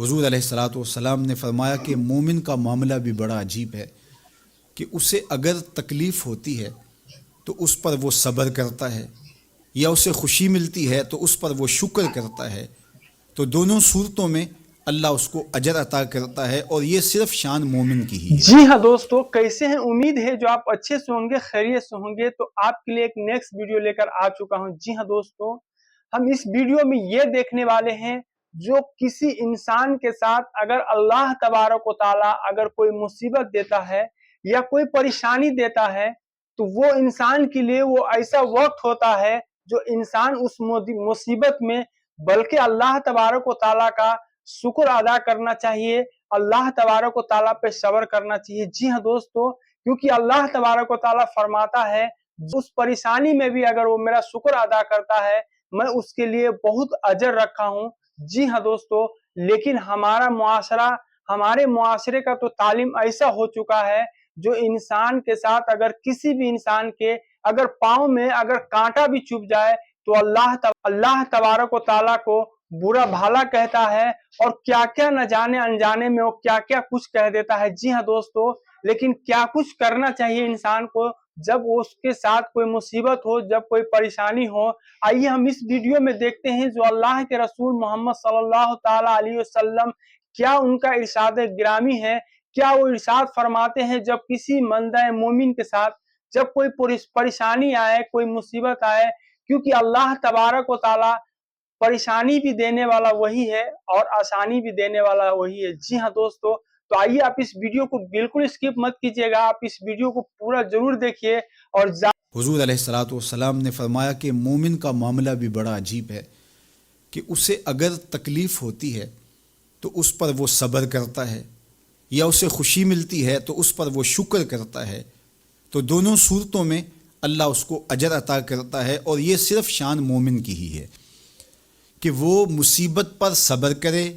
حضور علیہ الصلوۃ والسلام نے فرمایا کہ مومن کا معاملہ بھی بڑا عجیب ہے کہ اسے اگر تکلیف ہوتی ہے تو اس پر وہ صبر کرتا ہے، یا اسے خوشی ملتی ہے تو اس پر وہ شکر کرتا ہے، تو دونوں صورتوں میں اللہ اس کو اجر عطا کرتا ہے، اور یہ صرف شان مومن کی ہی ہے۔ جی ہاں دوستو، کیسے ہیں؟ امید ہے جو آپ اچھے سے ہوں گے، خیریت سے ہوں گے۔ تو آپ کے لیے ایک نیکسٹ ویڈیو لے کر آ چکا ہوں۔ جی ہاں دوستو، ہم اس ویڈیو میں یہ دیکھنے والے ہیں جو کسی انسان کے ساتھ اگر اللہ تبارک و تعالی اگر کوئی مصیبت دیتا ہے یا کوئی پریشانی دیتا ہے تو وہ انسان کے لیے وہ ایسا وقت ہوتا ہے جو انسان اس مصیبت میں بلکہ اللہ تبارک و تعالی کا شکر ادا کرنا چاہیے، اللہ تبارک و تعالیٰ پہ صبر کرنا چاہیے۔ جی ہاں دوستو، کیونکہ اللہ تبارک و تعالیٰ فرماتا ہے اس پریشانی میں بھی اگر وہ میرا شکر ادا کرتا ہے میں اس کے لیے بہت اجر رکھا ہوں۔ جی ہاں دوستو، لیکن ہمارے معاشرے کا تو تعلیم ایسا ہو چکا ہے جو انسان کے ساتھ اگر کسی بھی انسان کے اگر پاؤں میں اگر کانٹا بھی چبھ جائے تو اللہ تبارک و تعالیٰ کو برا بھالا کہتا ہے، اور کیا کیا نہ جانے انجانے میں وہ کیا کیا کچھ کہہ دیتا ہے۔ جی ہاں دوستو، لیکن کیا کچھ کرنا چاہیے انسان کو جب اس کے ساتھ کوئی مصیبت ہو، جب کوئی پریشانی ہو۔ آئیے ہم اس ویڈیو میں دیکھتے ہیں جو اللہ کے رسول محمد صلی اللہ تعالی علیہ وسلم کیا ان کا ارشاد گرامی ہے، کیا وہ ارشاد فرماتے ہیں جب کسی بندہ مومن کے ساتھ جب کوئی پریشانی آئے، کوئی مصیبت آئے، کیونکہ اللہ تبارک و تعالی پریشانی بھی دینے والا وہی ہے اور آسانی بھی دینے والا وہی ہے۔ جی ہاں دوستو، تو آئیے آپ اس ویڈیو کو بالکل اسکپ مت کیجیے گا، آپ اس ویڈیو کو پورا ضرور دیکھیے۔ اور حضور علیہ الصلوۃ والسلام نے فرمایا کہ مومن کا معاملہ بھی بڑا عجیب ہے کہ اسے اگر تکلیف ہوتی ہے تو اس پر وہ صبر کرتا ہے، یا اسے خوشی ملتی ہے تو اس پر وہ شکر کرتا ہے، تو دونوں صورتوں میں اللہ اس کو اجر عطا کرتا ہے، اور یہ صرف شان مومن کی ہی ہے کہ وہ مصیبت پر صبر کرے،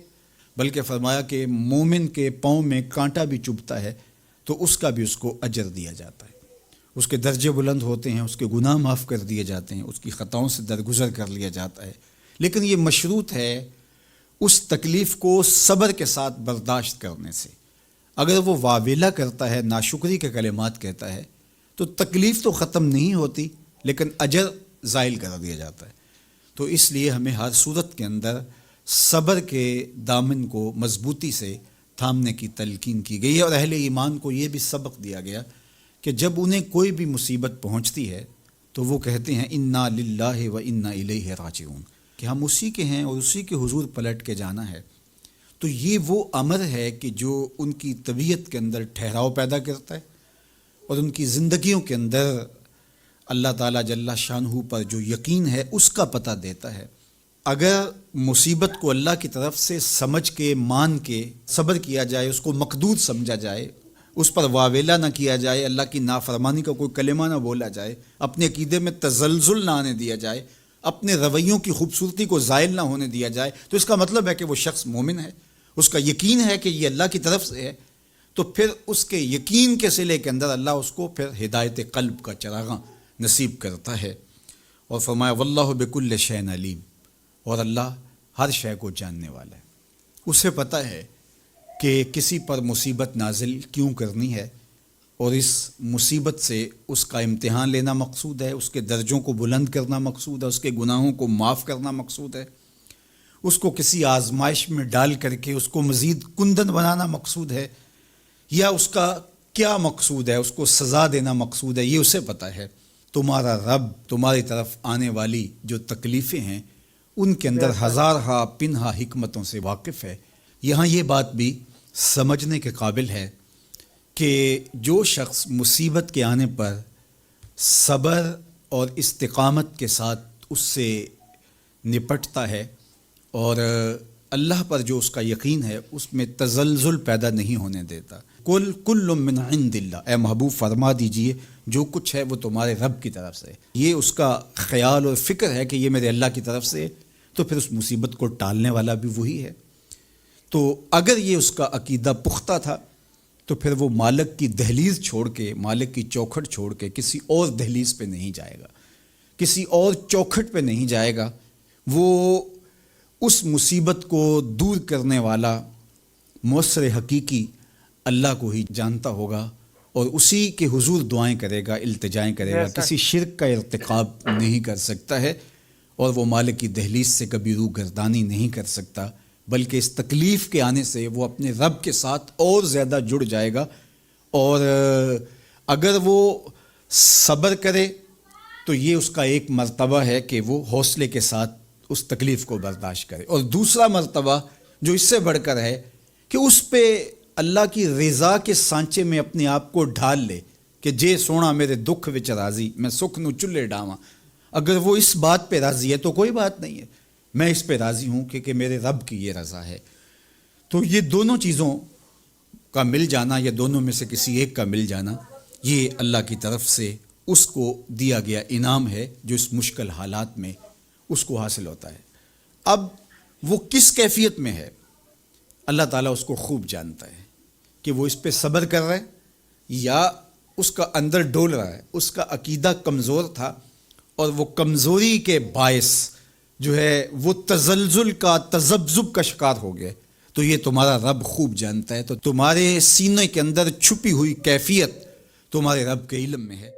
بلکہ فرمایا کہ مومن کے پاؤں میں کانٹا بھی چبھتا ہے تو اس کا بھی اس کو اجر دیا جاتا ہے، اس کے درجے بلند ہوتے ہیں، اس کے گناہ معاف کر دیے جاتے ہیں، اس کی خطاؤں سے درگزر کر لیا جاتا ہے۔ لیکن یہ مشروط ہے اس تکلیف کو صبر کے ساتھ برداشت کرنے سے۔ اگر وہ واویلا کرتا ہے، ناشکری کے کلمات کہتا ہے، تو تکلیف تو ختم نہیں ہوتی لیکن اجر زائل کر دیا جاتا ہے۔ تو اس لیے ہمیں ہر صورت کے اندر صبر کے دامن کو مضبوطی سے تھامنے کی تلقین کی گئی ہے، اور اہل ایمان کو یہ بھی سبق دیا گیا کہ جب انہیں کوئی بھی مصیبت پہنچتی ہے تو وہ کہتے ہیں انا للہ و انا الیہ راجعون، کہ ہم اسی کے ہیں اور اسی کے حضور پلٹ کے جانا ہے۔ تو یہ وہ امر ہے کہ جو ان کی طبیعت کے اندر ٹھہراؤ پیدا کرتا ہے، اور ان کی زندگیوں کے اندر اللہ تعالیٰ جل شانہ پر جو یقین ہے اس کا پتہ دیتا ہے۔ اگر مصیبت کو اللہ کی طرف سے سمجھ کے مان کے صبر کیا جائے، اس کو مقدور سمجھا جائے، اس پر واویلا نہ کیا جائے، اللہ کی نافرمانی کا کوئی کلمہ نہ بولا جائے، اپنے عقیدے میں تزلزل نہ آنے دیا جائے، اپنے رویوں کی خوبصورتی کو زائل نہ ہونے دیا جائے، تو اس کا مطلب ہے کہ وہ شخص مومن ہے، اس کا یقین ہے کہ یہ اللہ کی طرف سے ہے، تو پھر اس کے یقین کے صلے کے اندر اللہ اس کو پھر ہدایت قلب کا چراغاں نصیب کرتا ہے۔ اور فرمایا واللہ بکل شیء علیم، اور اللہ ہر شے کو جاننے والا ہے، اسے پتہ ہے کہ کسی پر مصیبت نازل کیوں کرنی ہے، اور اس مصیبت سے اس کا امتحان لینا مقصود ہے، اس کے درجوں کو بلند کرنا مقصود ہے، اس کے گناہوں کو معاف کرنا مقصود ہے، اس کو کسی آزمائش میں ڈال کر کے اس کو مزید کندن بنانا مقصود ہے، یا اس کا کیا مقصود ہے، اس کو سزا دینا مقصود ہے، یہ اسے پتہ ہے۔ تمہارا رب تمہاری طرف آنے والی جو تکلیفیں ہیں ان کے اندر ہزارہا پنہا حکمتوں سے واقف ہے۔ یہاں یہ بات بھی سمجھنے کے قابل ہے کہ جو شخص مصیبت کے آنے پر صبر اور استقامت کے ساتھ اس سے نپٹتا ہے، اور اللہ پر جو اس کا یقین ہے اس میں تزلزل پیدا نہیں ہونے دیتا، کل من عند اللہ، اے محبوب فرما دیجئے جو کچھ ہے وہ تمہارے رب کی طرف سے، یہ اس کا خیال اور فکر ہے کہ یہ میرے اللہ کی طرف سے، تو پھر اس مصیبت کو ٹالنے والا بھی وہی ہے۔ تو اگر یہ اس کا عقیدہ پختہ تھا تو پھر وہ مالک کی دہلیز چھوڑ کے، مالک کی چوکھٹ چھوڑ کے کسی اور دہلیز پہ نہیں جائے گا، کسی اور چوکھٹ پہ نہیں جائے گا، وہ اس مصیبت کو دور کرنے والا مؤثر حقیقی اللہ کو ہی جانتا ہوگا اور اسی کے حضور دعائیں کرے گا، التجائیں کرے گا، کسی شرک کا ارتکاب نہیں کر سکتا ہے، اور وہ مالک کی دہلیز سے کبھی روح گردانی نہیں کر سکتا، بلکہ اس تکلیف کے آنے سے وہ اپنے رب کے ساتھ اور زیادہ جڑ جائے گا. اور اگر وہ صبر کرے تو یہ اس کا ایک مرتبہ ہے کہ وہ حوصلے کے ساتھ اس تکلیف کو برداشت کرے. اور دوسرا مرتبہ جو اس سے بڑھ کر ہے کہ اس پہ اللہ کی رضا کے سانچے میں اپنے آپ کو ڈھال لے کہ جے سونا میرے دکھ وچ راضی، میں سکھ نو چلے ڈاواں. اگر وہ اس بات پہ راضی ہے تو کوئی بات نہیں ہے، میں اس پہ راضی ہوں کہ میرے رب کی یہ رضا ہے. تو یہ دونوں چیزوں کا مل جانا یا دونوں میں سے کسی ایک کا مل جانا، یہ اللہ کی طرف سے اس کو دیا گیا انعام ہے جو اس مشکل حالات میں اس کو حاصل ہوتا ہے. اب وہ کس کیفیت میں ہے اللہ تعالیٰ اس کو خوب جانتا ہے کہ وہ اس پہ صبر کر رہا ہے یا اس کا اندر ڈول رہا ہے. اس کا عقیدہ کمزور تھا اور وہ کمزوری کے باعث جو ہے وہ تزلزل کا، تذبذب کا شکار ہو گئے. تو یہ تمہارا رب خوب جانتا ہے. تو تمہارے سینے کے اندر چھپی ہوئی کیفیت تمہارے رب کے علم میں ہے.